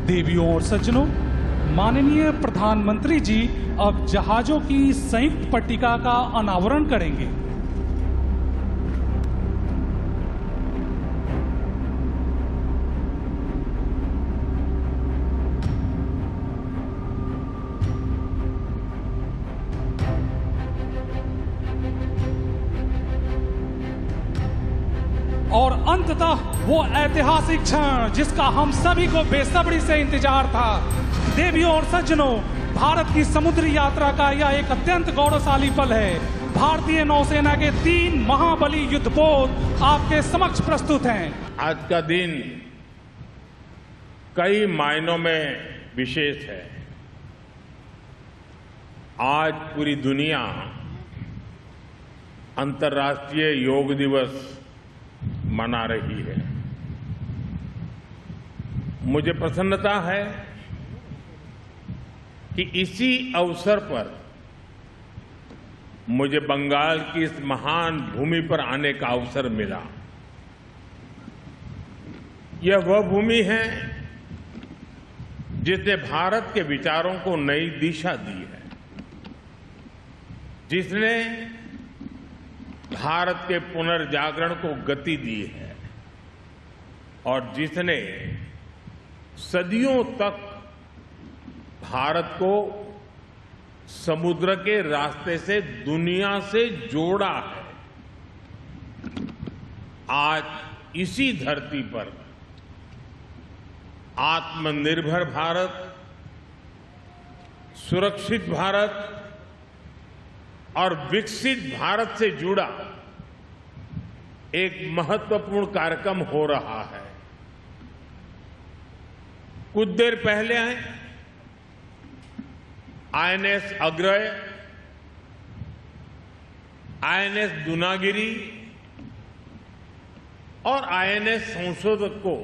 देवियों और सज्जनों, माननीय प्रधानमंत्री जी अब जहाजों की संयुक्त पट्टिका का अनावरण करेंगे। और अंततः वो ऐतिहासिक क्षण जिसका हम सभी को बेसब्री से इंतजार था। देवियों और सज्जनों, भारत की समुद्री यात्रा का यह एक अत्यंत गौरवशाली पल है। भारतीय नौसेना के 3 महाबली युद्धपोत आपके समक्ष प्रस्तुत हैं। आज का दिन कई मायनों में विशेष है। आज पूरी दुनिया अंतर्राष्ट्रीय योग दिवस मना रही है। मुझे प्रसन्नता है कि इसी अवसर पर मुझे बंगाल की इस महान भूमि पर आने का अवसर मिला। यह वह भूमि है जिसने भारत के विचारों को नई दिशा दी है, जिसने भारत के पुनर्जागरण को गति दी है और जिसने सदियों तक भारत को समुद्र के रास्ते से दुनिया से जोड़ा है। आज इसी धरती पर आत्मनिर्भर भारत, सुरक्षित भारत और विकसित भारत से जुड़ा एक महत्वपूर्ण कार्यक्रम हो रहा है। कुछ देर पहले आईएनएस अग्रय, आईएनएस दूनागिरी और आईएनएस संशोधक को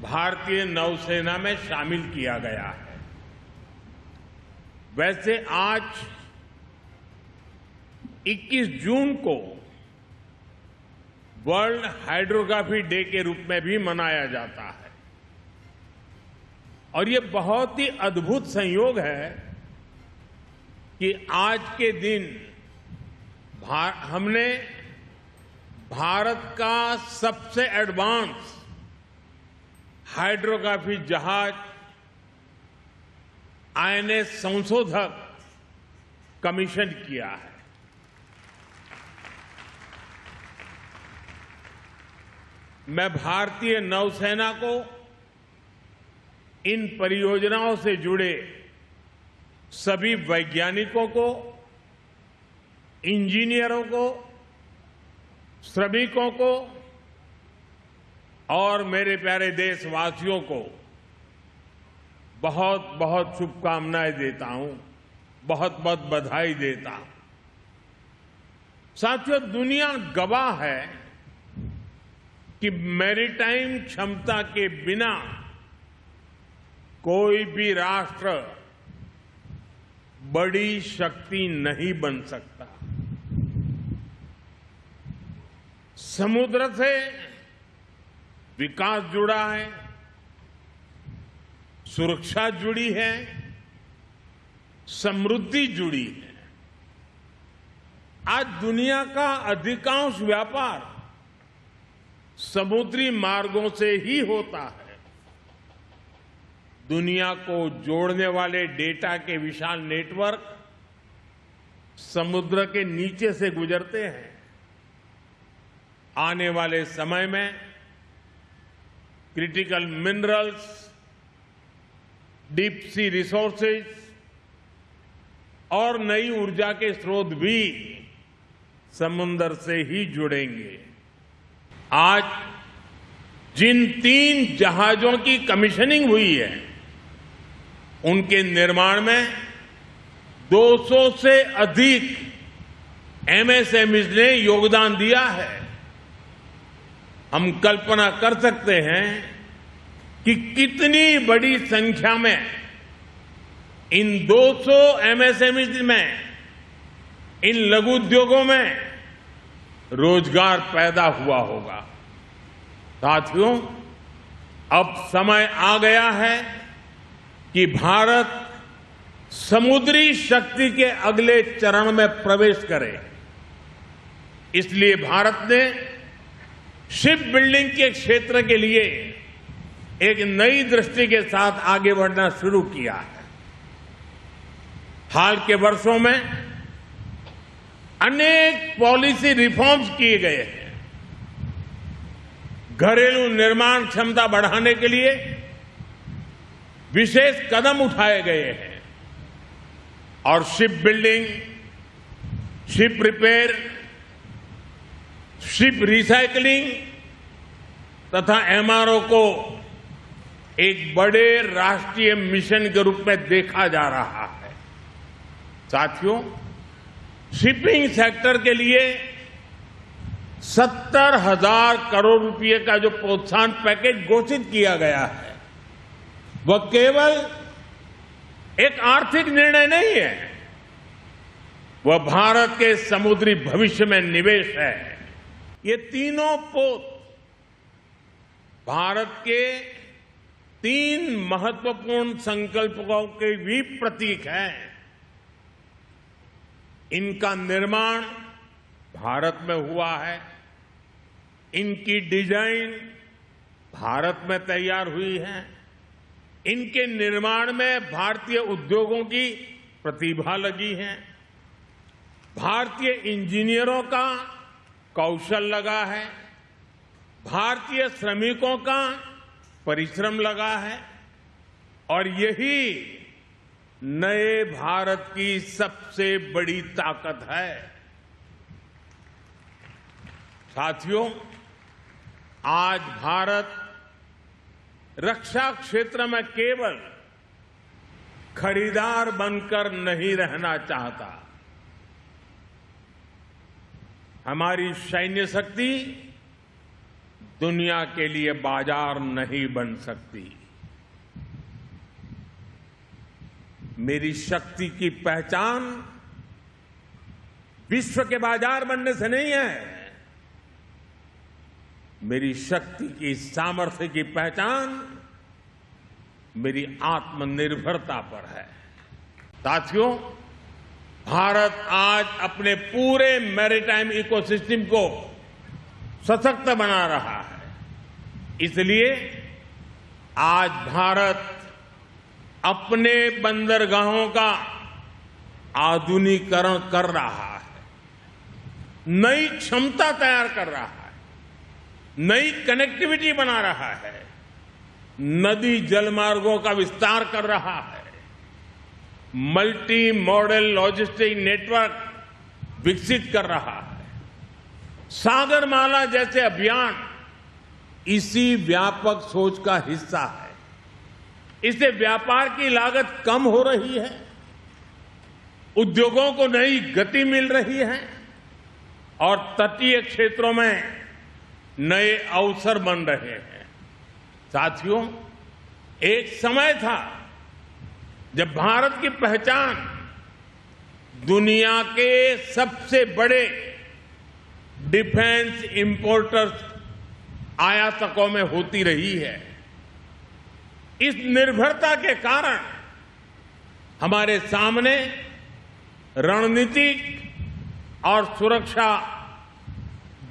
भारतीय नौसेना में शामिल किया गया है। वैसे आज 21 जून को वर्ल्ड हाइड्रोग्राफी डे के रूप में भी मनाया जाता है और ये बहुत ही अद्भुत संयोग है कि आज के दिन हमने भारत का सबसे एडवांस हाइड्रोग्राफी जहाज आईएनएस संशोधक कमीशन किया है। मैं भारतीय नौसेना को इन परियोजनाओं से जुड़े सभी वैज्ञानिकों को, इंजीनियरों को, श्रमिकों को और मेरे प्यारे देशवासियों को बहुत बहुत शुभकामनाएं देता हूं, बहुत बहुत बधाई देता हूं। साथियों, दुनिया गवाह है कि मैरीटाइम क्षमता के बिना कोई भी राष्ट्र बड़ी शक्ति नहीं बन सकता। समुद्र से विकास जुड़ा है, सुरक्षा जुड़ी है, समृद्धि जुड़ी है। आज दुनिया का अधिकांश व्यापार समुद्री मार्गों से ही होता है। दुनिया को जोड़ने वाले डेटा के विशाल नेटवर्क समुद्र के नीचे से गुजरते हैं। आने वाले समय में critical minerals, deep sea resources और नई ऊर्जा के स्रोत भी समुद्र से ही जुड़ेंगे। आज जिन 3 जहाजों की कमीशनिंग हुई है, उनके निर्माण में 200 से अधिक एमएसएमईज ने योगदान दिया है। हम कल्पना कर सकते हैं कि कितनी बड़ी संख्या में इन 200 एमएसएमईज में, इन लघु उद्योगों में रोजगार पैदा हुआ होगा। साथियों, अब समय आ गया है कि भारत समुद्री शक्ति के अगले चरण में प्रवेश करे। इसलिए भारत ने शिप बिल्डिंग के क्षेत्र के लिए एक नई दृष्टि के साथ आगे बढ़ना शुरू किया है। हाल के वर्षों में अनेक पॉलिसी रिफॉर्म्स किए गए हैं। घरेलू निर्माण क्षमता बढ़ाने के लिए विशेष कदम उठाए गए हैं और ship building, ship repair, ship recycling तथा एमआरओ को एक बड़े राष्ट्रीय मिशन के रूप में देखा जा रहा है। साथियों, शिपिंग सेक्टर के लिए 70,000 करोड़ रुपए का जो प्रोत्साहन पैकेज घोषित किया गया है, वह केवल एक आर्थिक निर्णय नहीं है, वह भारत के समुद्री भविष्य में निवेश है। ये तीनों पोत भारत के 3 महत्वपूर्ण संकल्पों के भी प्रतीक हैं। इनका निर्माण भारत में हुआ है, इनकी डिजाइन भारत में तैयार हुई है, इनके निर्माण में भारतीय उद्योगों की प्रतिभा लगी है, भारतीय इंजीनियरों का कौशल लगा है, भारतीय श्रमिकों का परिश्रम लगा है और यही नए भारत की सबसे बड़ी ताकत है। साथियों, आज भारत रक्षा क्षेत्र में केवल खरीदार बनकर नहीं रहना चाहता। हमारी सैन्य शक्ति दुनिया के लिए बाजार नहीं बन सकती। मेरी शक्ति की पहचान विश्व के बाजार बनने से नहीं है, मेरी शक्ति की सामर्थ्य की पहचान मेरी आत्मनिर्भरता पर है। साथियों, भारत आज अपने पूरे मैरीटाइम इकोसिस्टम को सशक्त बना रहा है। इसलिए आज भारत अपने बंदरगाहों का आधुनिकीकरण कर रहा है, नई क्षमता तैयार कर रहा है, नई कनेक्टिविटी बना रहा है, नदी जलमार्गों का विस्तार कर रहा है, मल्टी मॉडल लॉजिस्टिक नेटवर्क विकसित कर रहा है। सागरमाला जैसे अभियान इसी व्यापक सोच का हिस्सा है। इससे व्यापार की लागत कम हो रही है, उद्योगों को नई गति मिल रही है और तटीय क्षेत्रों में नए अवसर बन रहे हैं। साथियों, एक समय था जब भारत की पहचान दुनिया के सबसे बड़े डिफेंस इंपोर्टर्स आयातकों में होती रही है। इस निर्भरता के कारण हमारे सामने रणनीतिक और सुरक्षा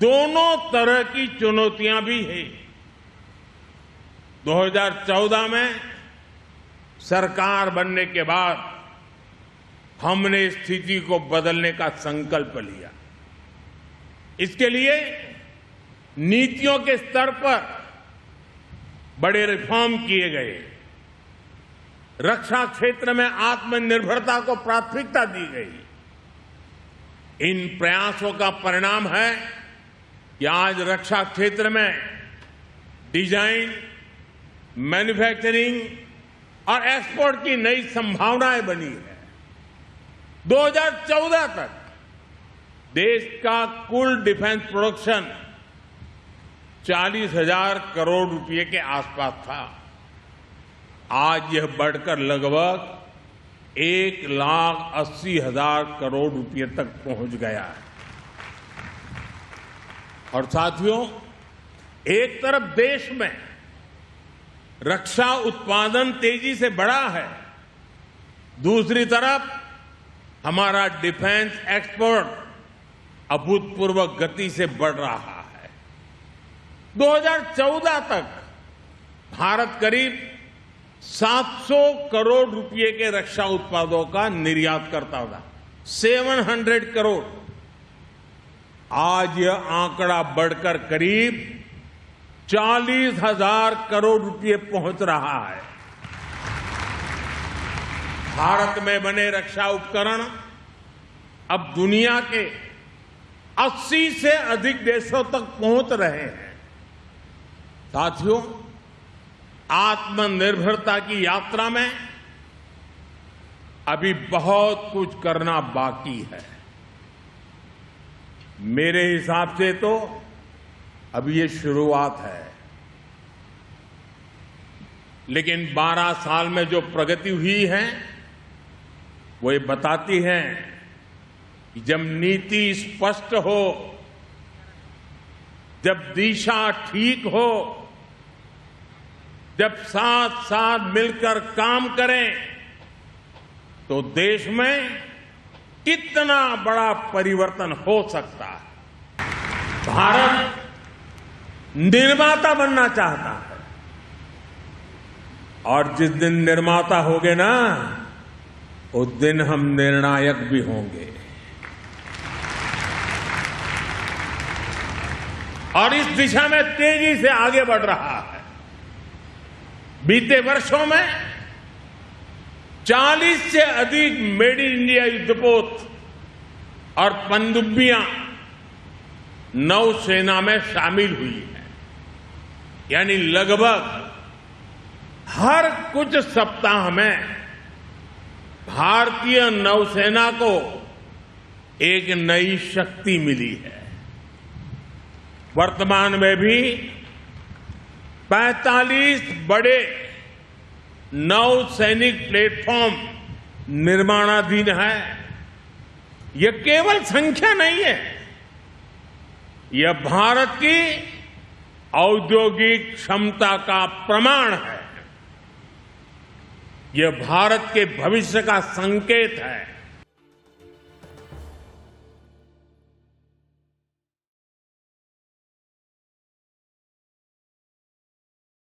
दोनों तरह की चुनौतियां भी हैं। 2014 में सरकार बनने के बाद हमने स्थिति को बदलने का संकल्प लिया। इसके लिए नीतियों के स्तर पर बड़े रिफॉर्म किए गए, रक्षा क्षेत्र में आत्मनिर्भरता को प्राथमिकता दी गई। इन प्रयासों का परिणाम है कि आज रक्षा क्षेत्र में डिजाइन, मैन्युफैक्चरिंग और एक्सपोर्ट की नई संभावनाएं बनी है। 2014 तक देश का कुल डिफेंस प्रोडक्शन 40,000 करोड़ रुपए के आसपास था। आज यह बढ़कर लगभग 1,80,000 करोड़ रुपए तक पहुंच गया है। और साथियों, एक तरफ देश में रक्षा उत्पादन तेजी से बढ़ा है, दूसरी तरफ हमारा डिफेंस एक्सपोर्ट अभूतपूर्व गति से बढ़ रहा है। 2014 तक भारत करीब 700 करोड़ रुपए के रक्षा उत्पादों का निर्यात करता था, 700 करोड़। आज यह आंकड़ा बढ़कर करीब 40,000 करोड़ रुपए पहुंच रहा है। भारत में बने रक्षा उपकरण अब दुनिया के 80 से अधिक देशों तक पहुंच रहे हैं। साथियों, आत्मनिर्भरता की यात्रा में अभी बहुत कुछ करना बाकी है। मेरे हिसाब से तो अभी ये शुरुआत है, लेकिन 12 साल में जो प्रगति हुई है वो ये बताती है कि जब नीति स्पष्ट हो, जब दिशा ठीक हो, जब साथ साथ मिलकर काम करें तो देश में कितना बड़ा परिवर्तन हो सकता है। भारत निर्माता बनना चाहता है और जिस दिन निर्माता होंगे ना, उस दिन हम निर्णायक भी होंगे। और इस दिशा में तेजी से आगे बढ़ रहा है। बीते वर्षों में 40 से अधिक मेड इन इंडिया युद्धपोत और पनडुब्बियां नौसेना में शामिल हुई है। यानी लगभग हर कुछ सप्ताह में भारतीय नौसेना को एक नई शक्ति मिली है। वर्तमान में भी 45 बड़े नौसैनिक प्लेटफॉर्म निर्माणाधीन है। यह केवल संख्या नहीं है, यह भारत की औद्योगिक क्षमता का प्रमाण है। यह भारत के भविष्य का संकेत है।